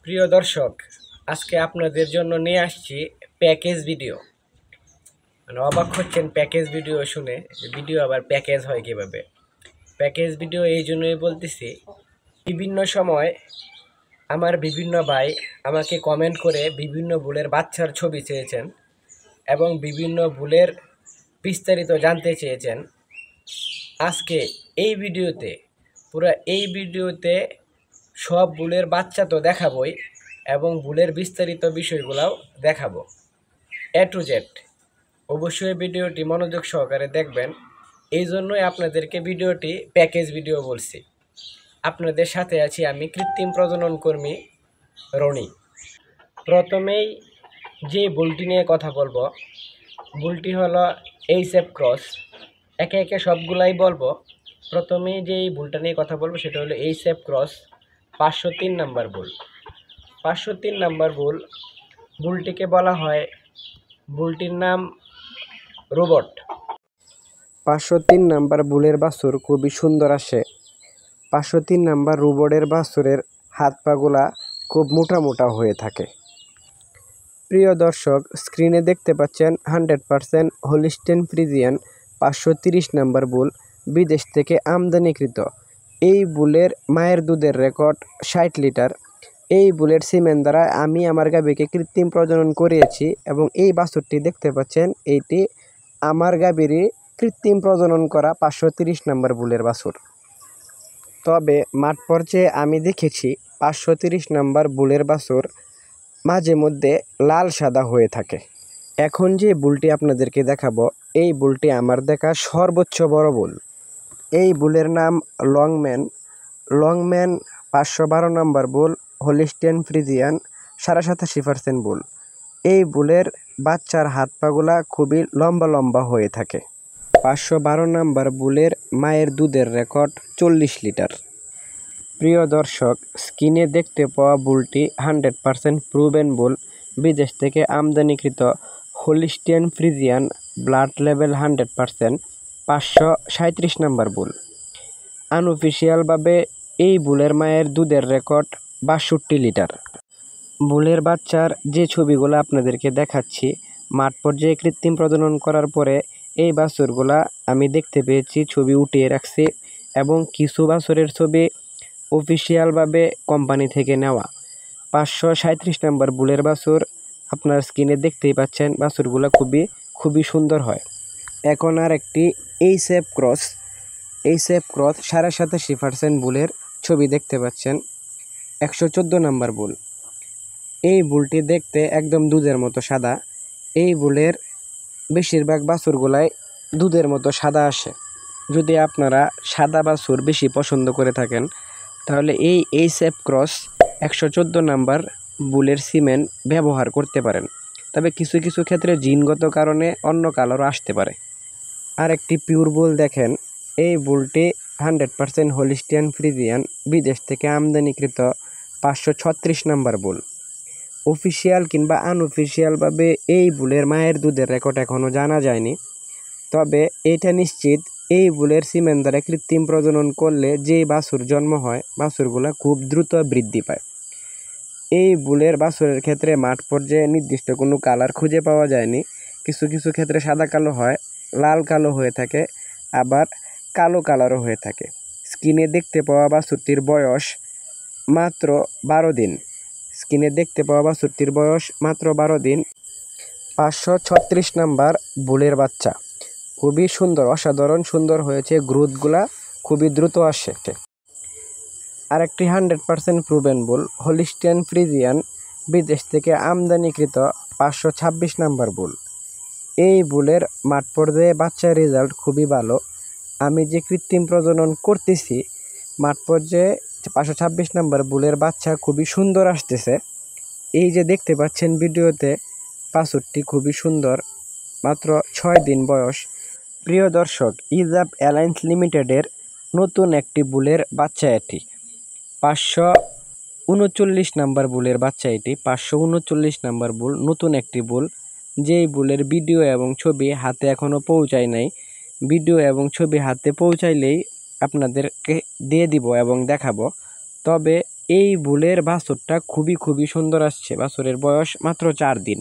প্রিয় দর্শক, আজকে আপনাদের জন্য নিয়ে আসছি প্যাকেজ ভিডিও। অবাক হচ্ছেন প্যাকেজ ভিডিও শুনে, ভিডিও আবার প্যাকেজ হয় কিভাবে। প্যাকেজ ভিডিও এই জন্যই বলতেছি, বিভিন্ন সময় আমার বিভিন্ন ভাই আমাকে কমেন্ট করে বিভিন্ন বুলের বাচ্চার ছবি চেয়েছেন এবং বিভিন্ন বুলের বিস্তারিত জানতে চেয়েছেন। আজকে এই ভিডিওতে এই ভিডিওতে সব বুলের বাচ্চা তো দেখাবই এবং বুলের বিস্তারিত বিষয়গুলোও দেখাবো, এ টু জেড। অবশ্যই ভিডিওটি মনোযোগ সহকারে দেখবেন, এই জন্যই আপনাদেরকে ভিডিওটি প্যাকেজ ভিডিও বলছি। আপনাদের সাথে আছি আমি, কৃত্রিম প্রজনন কর্মী রনি। প্রথমেই যে বুলটি নিয়ে কথা বলবো, বুলটি হলো এইচএফ ক্রস। একে একে সবগুলাই বলবো। প্রথমেই যে এই বুলটা নিয়ে কথা বলবো সেটা হলো এইচএফ ক্রস 503 নাম্বার বুল। 503 নাম্বার বুলটিকে বলা হয়, বুলটির নাম রোবট। 503 নাম্বার বুলের বাছুর খুবই সুন্দর আসে। 503 নাম্বার রোবটের বাছুরের হাত পাগুলা খুব মোটা মোটা হয়ে থাকে। প্রিয় দর্শক, স্ক্রিনে দেখতে পাচ্ছেন 100% হলিস্টেন ফ্রিজিয়ান 530 নাম্বার বুল, বিদেশ থেকে আমদানিকৃত। এই বুলের মায়ের দুধের রেকর্ড 60 লিটার। এই বুলের সিমেন দ্বারা আমি আমার গাভীকে কৃত্রিম প্রজনন করিয়েছি এবং এই বাছুরটি দেখতে পাচ্ছেন, এইটি আমার গাভীরই কৃত্রিম প্রজনন করা 530 নাম্বার বুলের বাছুর। তবে মাঠ পর্যায়ে আমি দেখেছি 530 নাম্বার বুলের বাছুর মাঝে মধ্যে লাল সাদা হয়ে থাকে। এখন যে বুলটি আপনাদেরকে দেখাবো, এই বুলটি আমার দেখা সর্বোচ্চ বড় বুল। এই বুলের নাম লংম্যান 512 নাম্বার বুল, হলিস্টেন ফ্রিজিয়ান 87% বুল। এই বুলের বাচ্চার হাত পাগুলা খুবই লম্বা লম্বা হয়ে থাকে। 512 নাম্বার বুলের মায়ের দুধের রেকর্ড 40 লিটার। প্রিয় দর্শক, স্ক্রিনে দেখতে পাওয়া বুলটি 100% প্রুভেন বুল, বিদেশ থেকে আমদানিকৃত Holstein Friesian, blood level 100%, 537 number bull. আনঅফিসিয়ালভাবে এই বুলের মায়ের দুধের রেকর্ড 62 লিটার। বুলের বাচ্চার যে ছবিগুলো আপনাদেরকে দেখাচ্ছি, মাঠ পর্যায়ে কৃত্রিম প্রজনন করার পরে এই বাছুরগুলা আমি দেখতে পেয়েছি, ছবি উঠিয়ে রাখছি এবং কিছু বাছুরের ছবি অফিসিয়ালভাবে কোম্পানি থেকে নেওয়া। 537 নাম্বার বুলের বাছুর আপনার স্ক্রিনে দেখতেই পাচ্ছেন, বাছুরগুলো খুবই সুন্দর হয়। এখন আর একটি এইচএফ ক্রস 87% বুলের ছবি দেখতে পাচ্ছেন, 114 নাম্বার বুল। এই বুলটি দেখতে একদম দুধের মতো সাদা। এই বুলের বেশিরভাগ বাছুরগুলাই দুধের মতো সাদা আসে। যদি আপনারা সাদা বাছুর বেশি পছন্দ করে থাকেন, তাহলে এই এইচএফ ক্রস 114 নাম্বার বুলের সিমেন্ট ব্যবহার করতে পারেন। তবে কিছু কিছু ক্ষেত্রে জিনগত কারণে অন্য কালারও আসতে পারে। আর একটি পিওর বুল দেখেন, এই বুলটি 100% হলিস্টিয়ান ফ্রিজিয়ান, বিদেশ থেকে আমদানিকৃত 536 নাম্বার বুল। অফিসিয়াল কিংবা আনঅফিসিয়ালভাবে এই বুলের মায়ের দুধের রেকর্ড এখনও জানা যায়নি। তবে এটা নিশ্চিত, এই বুলের সিমেন দ্বারা কৃত্রিম প্রজনন করলে যে বাছুর জন্ম হয়, বাছুরগুলো খুব দ্রুত বৃদ্ধি পায়। এই বুলের বাছুরের ক্ষেত্রে মাঠ পর্যায়ে নির্দিষ্ট কোনো কালার খুঁজে পাওয়া যায়নি। কিছু কিছু ক্ষেত্রে সাদা কালো হয়, লাল কালো হয়ে থাকে, আবার কালো কালারও হয়ে থাকে। স্ক্রিনে দেখতে পাওয়া বাছুরটির বয়স মাত্র 12 দিন। 12 দিন। 536 নাম্বার বুলের বাচ্চা খুবই সুন্দর, অসাধারণ সুন্দর হয়েছে। গ্রোথগুলা খুবই দ্রুত আসে। আরেকটি 100% প্রুভেন বুল, হলিস্টিয়ান ফ্রিজিয়ান, বিদেশ থেকে আমদানিকৃত 526 নাম্বার বুল। এই বুলের মাঠ পর্যায়ে বাচ্চার রেজাল্ট খুবই ভালো। আমি যে কৃত্রিম প্রজনন করতেছি, মাঠ পর্যায়ে 526 নাম্বার বুলের বাচ্চা খুবই সুন্দর আসতেছে। এই যে দেখতে পাচ্ছেন ভিডিওতে, বাছুরটি খুবই সুন্দর, মাত্র 6 দিন বয়স। প্রিয় দর্শক, ইজাব অ্যালায়েন্স লিমিটেডের নতুন একটি বুলের বাচ্চা এটি। 539 নাম্বার বুলের বাচ্চা এটি। 539 নাম্বার বুল, নতুন একটি বুল, যেই বুলের ভিডিও এবং ছবি হাতে এখনও পৌঁছায় নাই। ভিডিও এবং ছবি হাতে পৌঁছাইলেই আপনাদেরকে দিয়ে দিব এবং দেখাবো। তবে এই বুলের বাছুরটা খুবই সুন্দর আসছে। বাছুরের বয়স মাত্র 4 দিন।